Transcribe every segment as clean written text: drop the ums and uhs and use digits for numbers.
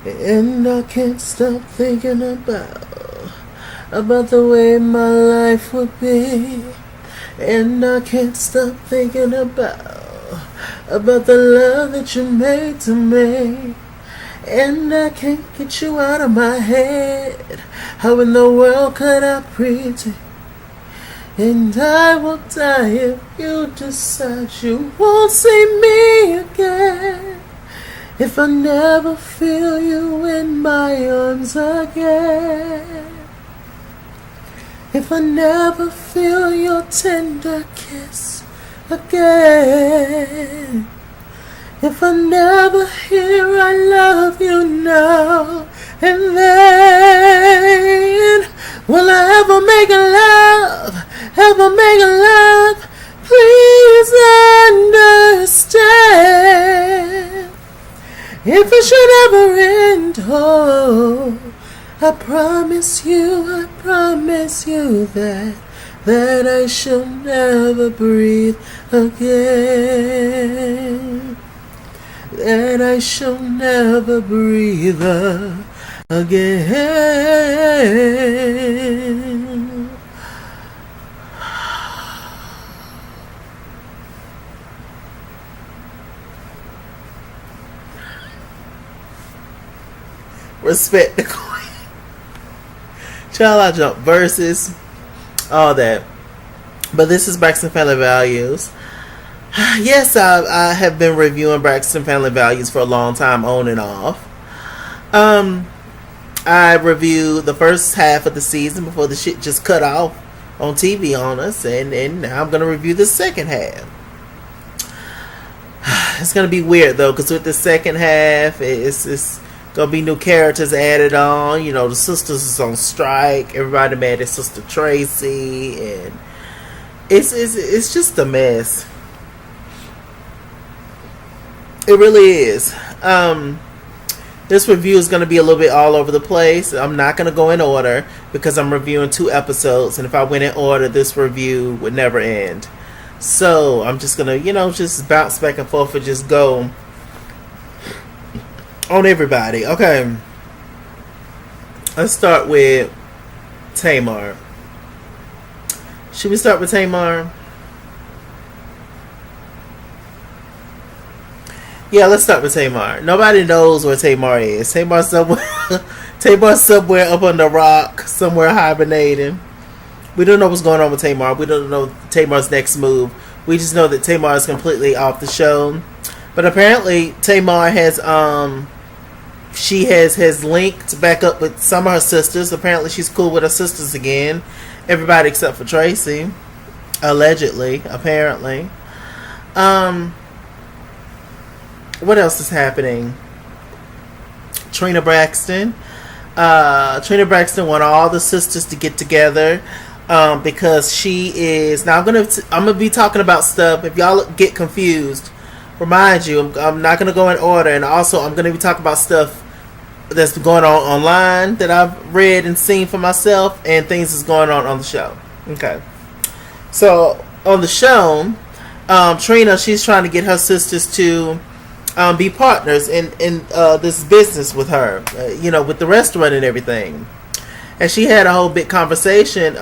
And I can't stop thinking about the way my life would be. And I can't stop thinking about the love that you made to me. And I can't get you out of my head. How in the world could I pretend? And I will die if you decide you won't see me again. If I never feel you in my arms again. If I never feel your tender kiss again. If I never hear I love you now and then. Will I ever make love? Ever make love? Please understand. If it should ever end, oh, I promise you that I shall never breathe again. That I shall never breathe again. Respect the queen. Child, I jump verses, all that. But this is Braxton Family Values. Yes, I have been reviewing Braxton Family Values for a long time, on and off. I reviewed the first half of the season before the shit just cut off on TV on us, and now I'm going to review the second half. It's going to be weird, though, because with the second half, it's going to be new characters added on. You know, the sisters is on strike. Everybody mad at Sister Traci, and it's just a mess. It really is. This review is going to be a little bit all over the place. I'm not going to go in order because I'm reviewing 2 episodes, and if I went in order, this review would never end. So I'm just going to, just bounce back and forth and just go on everybody. Okay. Let's start with Tamar. Should we start with Tamar? Yeah, let's start with Tamar. Nobody knows where Tamar is. Tamar's somewhere up on the rock, somewhere hibernating. We don't know what's going on with Tamar. We don't know Tamar's next move. We just know that Tamar is completely off the show. But apparently Tamar has she has linked back up with some of her sisters. Apparently she's cool with her sisters again. Everybody except for Traci. Allegedly, apparently. What else is happening? Trina Braxton. Trina Braxton want all the sisters to get together because she is. Now I'm gonna be talking about stuff. If y'all get confused, remind you I'm not gonna go in order, and also I'm gonna be talking about stuff that's going on online that I've read and seen for myself, and things that's going on the show. Okay, so on the show, Trina, she's trying to get her sisters to be partners in this business with her, with the restaurant and everything. And she had a whole big conversation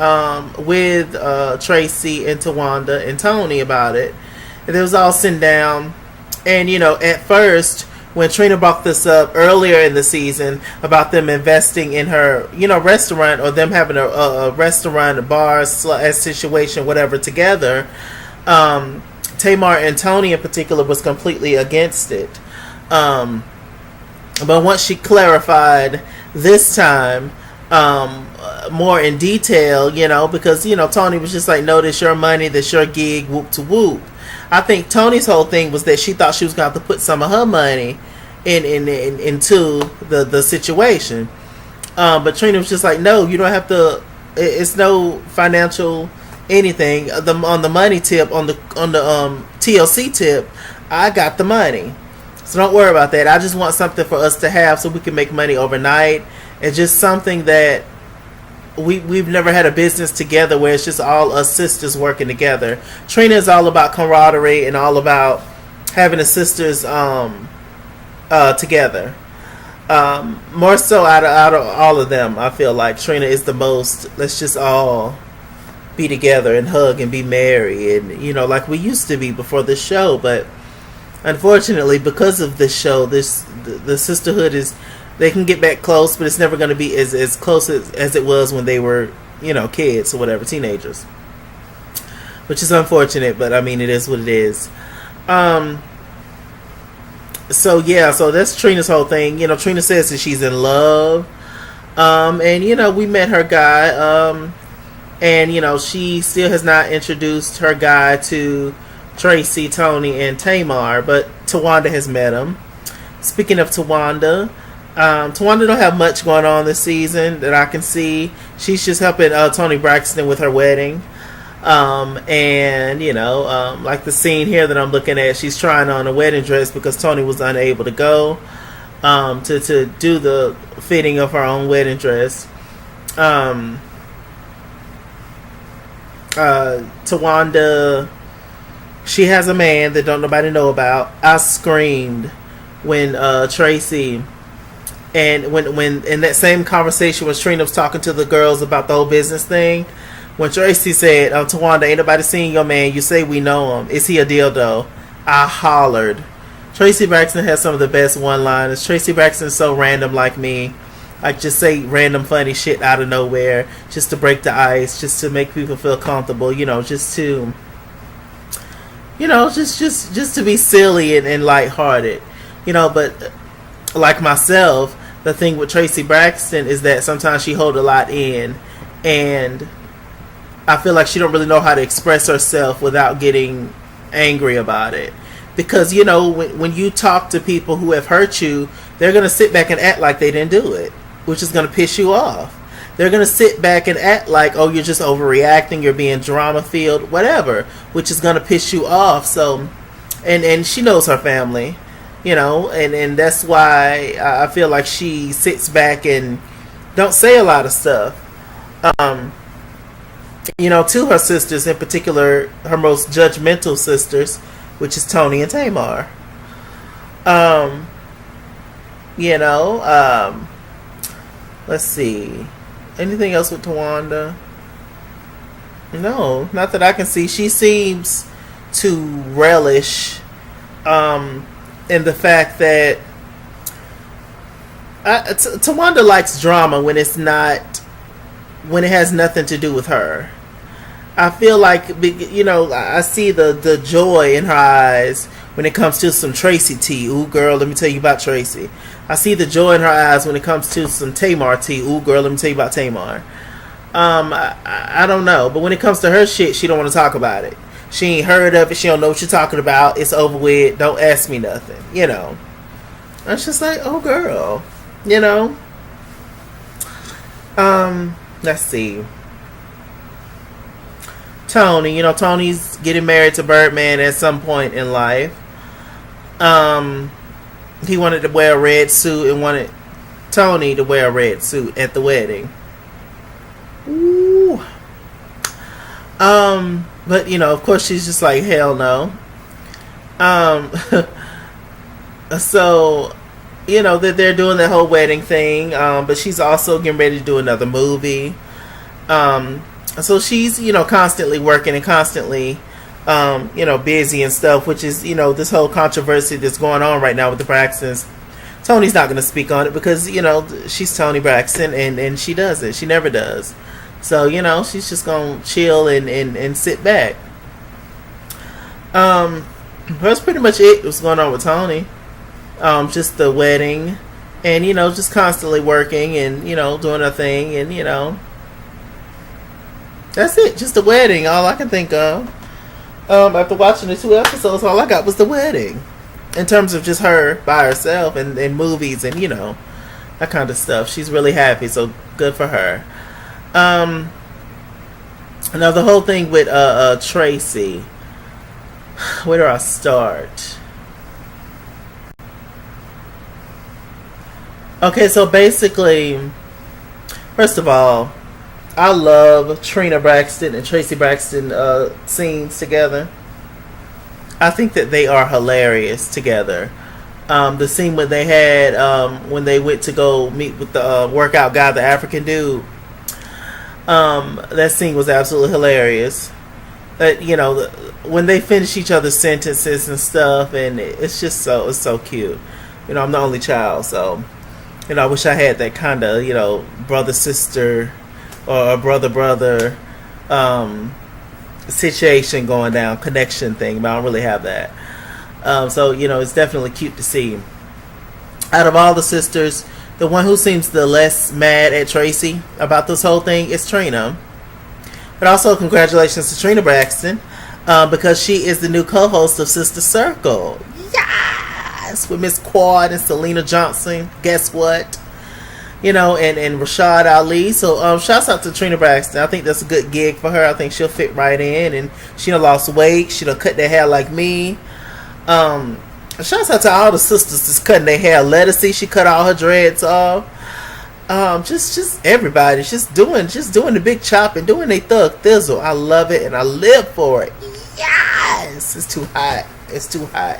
with Traci and Tawanda and Tony about it. And they was all sitting down. And, at first, when Trina brought this up earlier in the season about them investing in her, restaurant, or them having a restaurant, a bar, situation, whatever, together, Tamar and Tony in particular was completely against it. But once she clarified this time more in detail, because, Tony was just like, no, this your money, this your gig, whoop to whoop. I think Tony's whole thing was that she thought she was going to have to put some of her money into the situation. But Trina was just like, no, you don't have to. It's no financial anything. On the money tip, on the TLC tip, I got the money, so don't worry about that. I just want something for us to have so we can make money overnight, and just something that we've never had a business together where it's just all us sisters working together. Trina is all about camaraderie and all about having the sisters together. More so out of all of them, I feel like Trina is the most. Let's just all be together and hug and be merry, and like we used to be before this show. But unfortunately, because of this show, the sisterhood is, they can get back close, but it's never going to be as close as it was when they were kids or whatever, teenagers, which is unfortunate. But I mean, it is what it is. So yeah, so that's Trina's whole thing. Trina says that she's in love, and we met her guy, and she still has not introduced her guy to Traci, Tony, and Tamar, but Tawanda has met him. Speaking of Tawanda, Tawanda don't have much going on this season that I can see. She's just helping Toni Braxton with her wedding. And like the scene here that I'm looking at, she's trying on a wedding dress because Toni was unable to go to do the fitting of her own wedding dress. Tawanda, she has a man that don't nobody know about. I screamed when Traci, and when in that same conversation when Trina was talking to the girls about the whole business thing, when Traci said, Tawanda, ain't nobody seen your man. You say we know him. Is he a dildo? I hollered. Traci Braxton has some of the best one-liners. Traci Braxton is so random like me. I just say random funny shit out of nowhere just to break the ice, just to make people feel comfortable, just to, just to be silly and lighthearted, but like myself, the thing with Traci Braxton is that sometimes she hold a lot in, and I feel like she don't really know how to express herself without getting angry about it. Because, when you talk to people who have hurt you, they're going to sit back and act like they didn't do it, which is going to piss you off. They're going to sit back and act like, oh, you're just overreacting, you're being drama-filled, whatever, which is going to piss you off. So, and she knows her family, and that's why I feel like she sits back and don't say a lot of stuff. To her sisters, in particular, her most judgmental sisters, which is Toni and Tamar. Let's see. Anything else with Tawanda? No, not that I can see. She seems to relish in the fact that Tawanda likes drama when it has nothing to do with her. I feel like, I see the joy in her eyes when it comes to some Traci tea. Ooh, girl, let me tell you about Traci. I see the joy in her eyes when it comes to some Tamar tea. Ooh, girl, let me tell you about Tamar. I don't know, but when it comes to her shit, she don't want to talk about it. She ain't heard of it. She don't know what you're talking about. It's over with. Don't ask me nothing. It's just like, oh, girl. Let's see. Tony, Tony's getting married to Birdman at some point in life. He wanted to wear a red suit and wanted Tony to wear a red suit at the wedding. Ooh. But of course she's just like, hell no. So, that they're doing that whole wedding thing, but she's also getting ready to do another movie. So she's, constantly working and constantly, busy and stuff, which is, this whole controversy that's going on right now with the Braxtons. Tony's not going to speak on it because, she's Toni Braxton and she doesn't. She never does. So, she's just going to chill and sit back. That's pretty much it. What's going on with Toni. Just the wedding and, just constantly working and, doing her thing and, that's it. Just the wedding. All I can think of. After watching the 2 episodes, all I got was the wedding. In terms of just her by herself and movies and, that kind of stuff. She's really happy, so good for her. Now the whole thing with Traci. Where do I start? Okay, so basically, first of all, I love Trina Braxton and Traci Braxton scenes together. I think that they are hilarious together. The scene when they had when they went to go meet with the workout guy, the African dude. That scene was absolutely hilarious. That when they finish each other's sentences and stuff, and it's so cute. I'm the only child, so I wish I had that kind of brother sister or brother situation going down, connection thing, but I don't really have that. So it's definitely cute to see. Out of all the sisters, the one who seems the less mad at Traci about this whole thing is Trina. But also congratulations to Trina Braxton, because she is the new co-host of Sister Circle. Yes, with Miss Quad and Selena Johnson. Guess what? And Rashad Ali. So shouts out to Trina Braxton. I think that's a good gig for her. I think she'll fit right in, and she done lost weight. She done cut their hair like me. Shouts out to all the sisters that's cutting their hair. Lettucey, she cut all her dreads off. Just everybody, just doing the big chop and doing their thug thizzle. I love it and I live for it. Yes, it's too hot. It's too hot.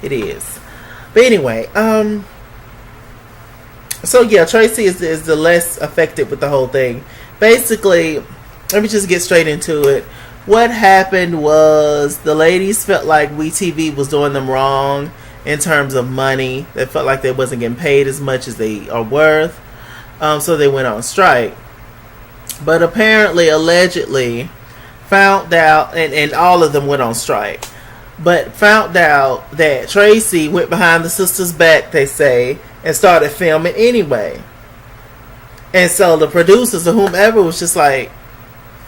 It is. But anyway, so yeah, Traci is the less affected with the whole thing. Basically, let me just get straight into it. What happened was the ladies felt like WeTV was doing them wrong in terms of money. They felt like they wasn't getting paid as much as they are worth. So they went on strike. But apparently, allegedly, found out, and all of them went on strike, but found out that Traci went behind the sisters' back, they say, and started filming anyway. And so the producers or whomever was just like,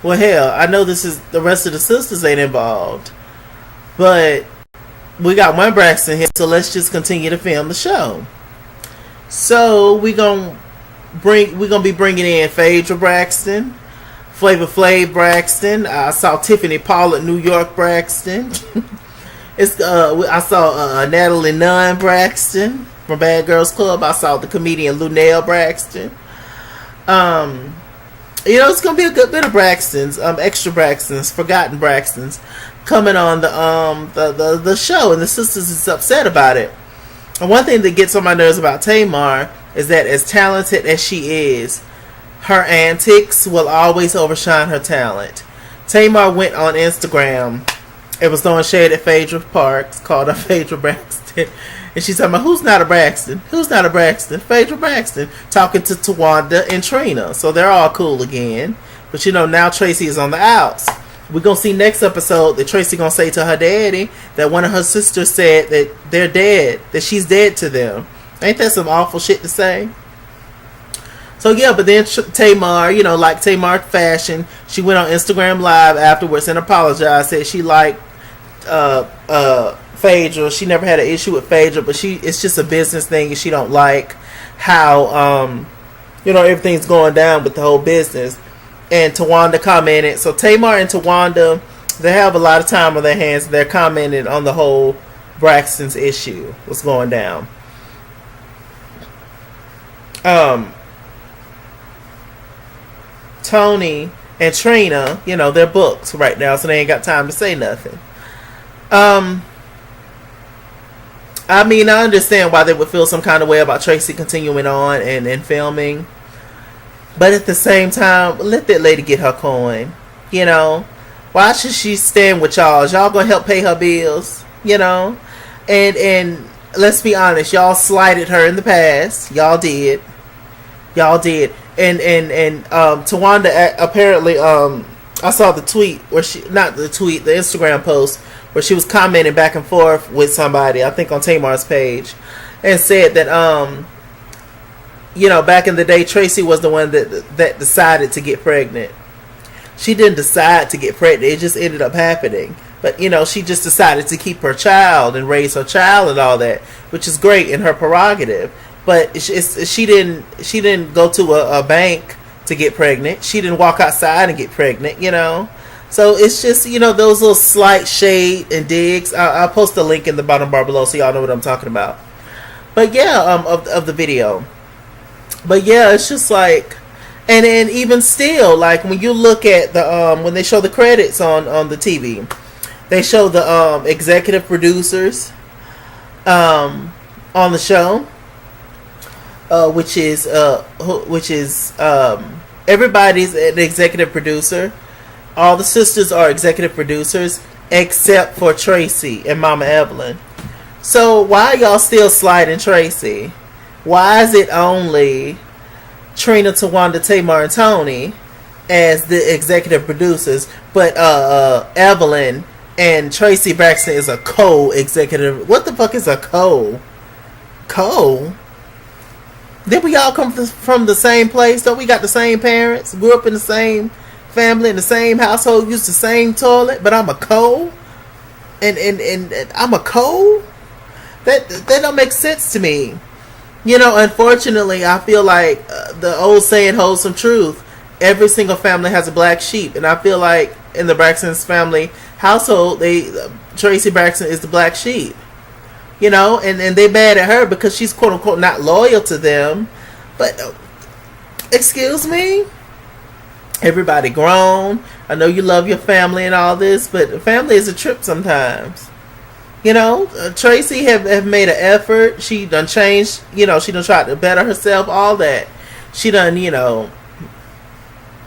well, hell, I know this is the rest of the sisters ain't involved, but we got one Braxton here, so let's just continue to film the show. So we're gonna be bringing in Phaedra Braxton, Flavor Flav Braxton. I saw Tiffany Pollard, New York Braxton. I saw Natalie Nunn Braxton from Bad Girls Club. I saw the comedian Lunell Braxton. It's gonna be a good bit of Braxtons, extra Braxtons, forgotten Braxtons, coming on the show, and the sisters is upset about it. And one thing that gets on my nerves about Tamar is that as talented as she is, her antics will always overshine her talent. Tamar went on Instagram and was throwing shade at Phaedra Parks, called her Phaedra Braxton. And she's talking about, who's not a Braxton? Who's not a Braxton? Phaedra Braxton. Talking to Tawanda and Trina. So they're all cool again. But now Traci is on the outs. We're going to see next episode that Traci going to say to her daddy that one of her sisters said that they're dead. That she's dead to them. Ain't that some awful shit to say? So yeah, but then Tamar, like Tamar fashion, she went on Instagram Live afterwards and apologized. Said she liked Phaedra. She never had an issue with Phaedra, but it's just a business thing, and she don't like how everything's going down with the whole business. And Tawanda commented. So Tamar and Tawanda, they have a lot of time on their hands. They're commenting on the whole Braxton's issue, what's going down. Tony and Trina, they're booked right now, so they ain't got time to say nothing. I understand why they would feel some kind of way about Traci continuing on and filming. But at the same time, let that lady get her coin. Why should she stand with y'all? Is y'all gonna help pay her bills? And let's be honest, y'all slighted her in the past. Y'all did. And Tawanda apparently I saw the tweet where the Instagram post where she was commenting back and forth with somebody, I think on Tamar's page, and said that back in the day Traci was the one that decided to get pregnant. She didn't decide to get pregnant, it just ended up happening. But she just decided to keep her child and raise her child and all that, which is great in her prerogative. But she didn't go to a bank to get pregnant. She didn't walk outside and get pregnant, So it's just, those little slight shade and digs. I'll post a link in the bottom bar below so y'all know what I'm talking about. But yeah, of the video. But yeah, it's just like, and then even still, like when you look at the when they show the credits on the TV, they show the executive producers. on the show, which is everybody's an executive producer. All the sisters are executive producers except for Traci and Mama Evelyn. So why are y'all still sliding Traci? Why is it only Trina, Tawanda, Tamar, and Tony as the executive producers, but Evelyn and Traci Braxton is a co-executive? What the fuck is a co? Did we all come from the same place? Don't we got the same parents? Grew up in the same family, in the same household, used the same toilet, but I'm a co? And I'm a co? That don't make sense to me. You know, unfortunately, I feel like the old saying holds some truth. Every single family has a black sheep, and I feel like in the Braxton's family household, Traci Braxton is the black sheep. You know, and they mad at her because she's quote unquote not loyal to them. But excuse me, everybody grown. I know you love your family and all this, but family is a trip sometimes. You know, Traci have made an effort. She done changed. You know, she done tried to better herself. All that she done. You know,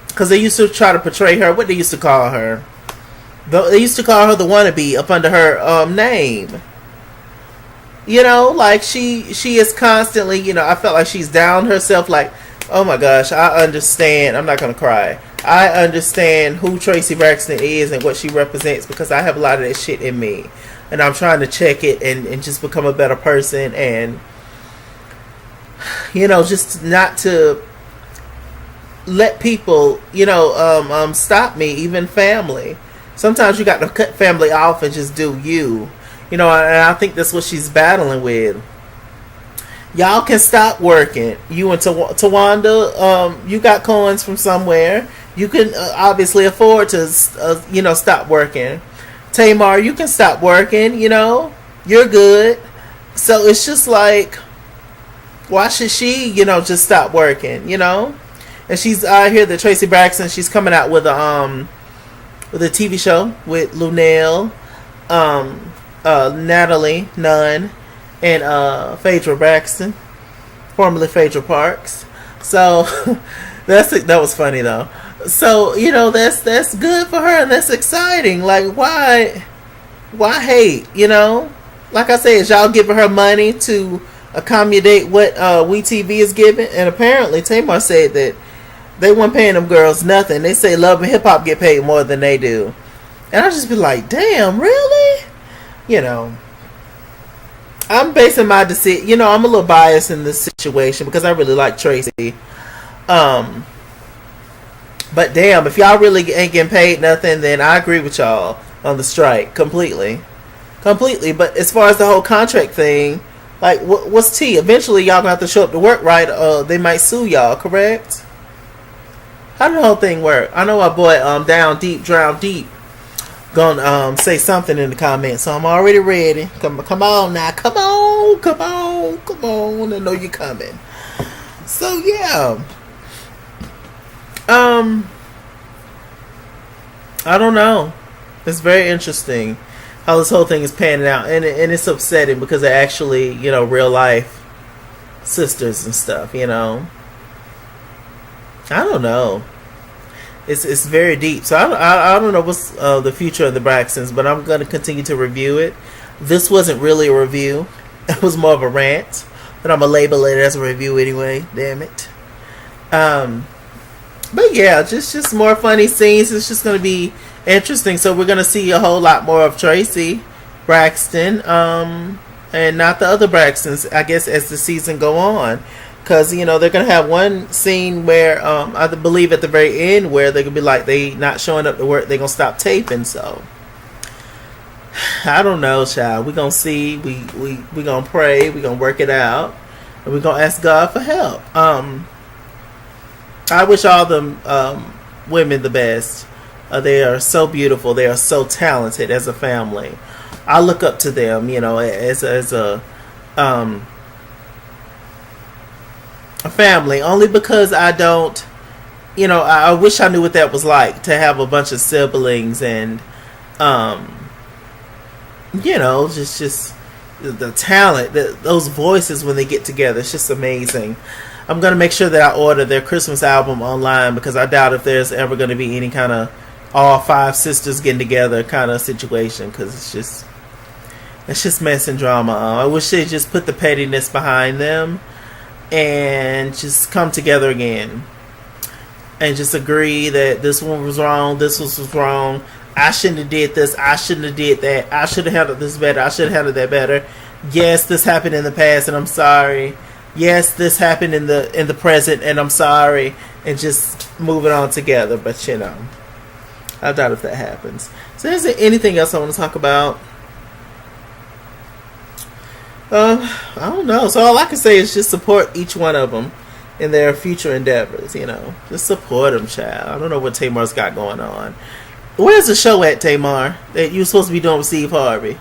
because they used to try to portray her. What they used to call her? They used to call her the wannabe up under her name. You know, like she is constantly. You know, I felt like she's down herself. Like, oh my gosh, I understand. I'm not gonna cry. I understand who Traci Braxton is and what she represents because I have a lot of that shit in me. And I'm trying to check it and just become a better person and, you know, just not to let people, you know, stop me, even family. Sometimes you got to cut family off and just do you. You know, and I think that's what she's battling with. Y'all can stop working. You and Tawanda, you got coins from somewhere. You can obviously afford to, you know, stop working. Tamar, you can stop working, you know, you're good. So it's just like, why should she, you know, just stop working, you know? And she's, I hear that Traci Braxton, she's coming out with a TV show with Lunel, Natalie Nunn, and Phaedra Braxton, formerly Phaedra Parks. So that was funny though. So, you know, that's good for her and that's exciting. Like, why hate, you know? Like I said, y'all giving her money to accommodate what WeTV is giving. And apparently Tamar said that they weren't paying them girls nothing. They say Love and Hip Hop get paid more than they do. And I just be like, damn, really? You know, I'm basing my decision, you know, I'm a little biased in this situation because I really like Traci. But damn, if y'all really ain't getting paid nothing, then I agree with y'all on the strike completely. But as far as the whole contract thing, like, what's T? Eventually, y'all gonna have to show up to work, right? They might sue y'all, correct? How did the whole thing work? I know our boy Down Deep, Drown Deep gonna say something in the comments, so I'm already ready. Come on now, come on! I know you're coming. So yeah. I don't know. It's very interesting how this whole thing is panning out, and it's upsetting because they're actually, you know, real life sisters and stuff. You know, I don't know. It's very deep. So I don't know what's the future of the Braxtons, but I'm going to continue to review it. This wasn't really a review; it was more of a rant, but I'm gonna label it as a review anyway. Damn it. But yeah, just more funny scenes. It's just going to be interesting. So we're going to see a whole lot more of Traci Braxton, and not the other Braxtons, I guess, as the season go on. Because, you know, they're going to have one scene where, I believe at the very end, where they're going to be like, they not showing up to work, they're going to stop taping. So I don't know, child. We're going to see. We're going to pray. We're going to work it out. And we're going to ask God for help. I wish all the women the best. They are so beautiful. They are so talented as a family. I look up to them, you know, as a family, only because I don't, you know, I wish I knew what that was like to have a bunch of siblings and, you know, just the talent, those voices when they get together, it's just amazing. I'm gonna make sure that I order their Christmas album online because I doubt if there's ever gonna be any kind of all five sisters getting together kind of situation because it's just mess and drama. I wish they just put the pettiness behind them and just come together again and just agree that this one was wrong, this was wrong. I shouldn't have did this. I shouldn't have did that. I should have handled this better. I should have handled that better. Yes, this happened in the past, and I'm sorry. Yes, this happened in the present, and I'm sorry. And just moving on together. But I doubt if that happens. So, is there anything else I want to talk about? I don't know. So all I can say is just support each one of them in their future endeavors. Just support them, child. I don't know what Tamar's got going on. Where's the show at, Tamar, that you were supposed to be doing with Steve Harvey?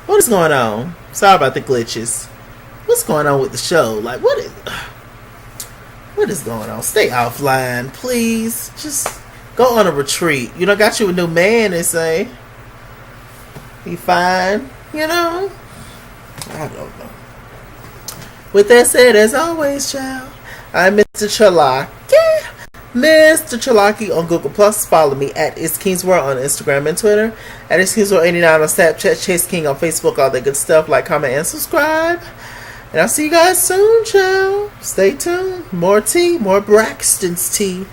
What is going on? Sorry about the glitches. What's going on with the show? Like, what is going on? Stay offline, please. Just go on a retreat. Got you a new man, they say. He fine, I don't know. With that said, as always, child, I'm Mr. Chalaki. Mr. Chalaki on Google Plus. Follow me at ItsKingsWorld on Instagram and Twitter. At ItsKingsWorld89 on Snapchat. Chase King on Facebook. All that good stuff. Like, comment, and subscribe. And I'll see you guys soon, child. Stay tuned. More tea. More Braxton's tea.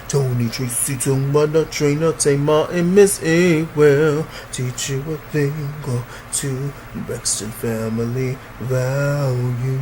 Tony, Traci, Tumana, Trainer, Tamar, and Miss A. Well, teach you a thing or two. Braxton family value.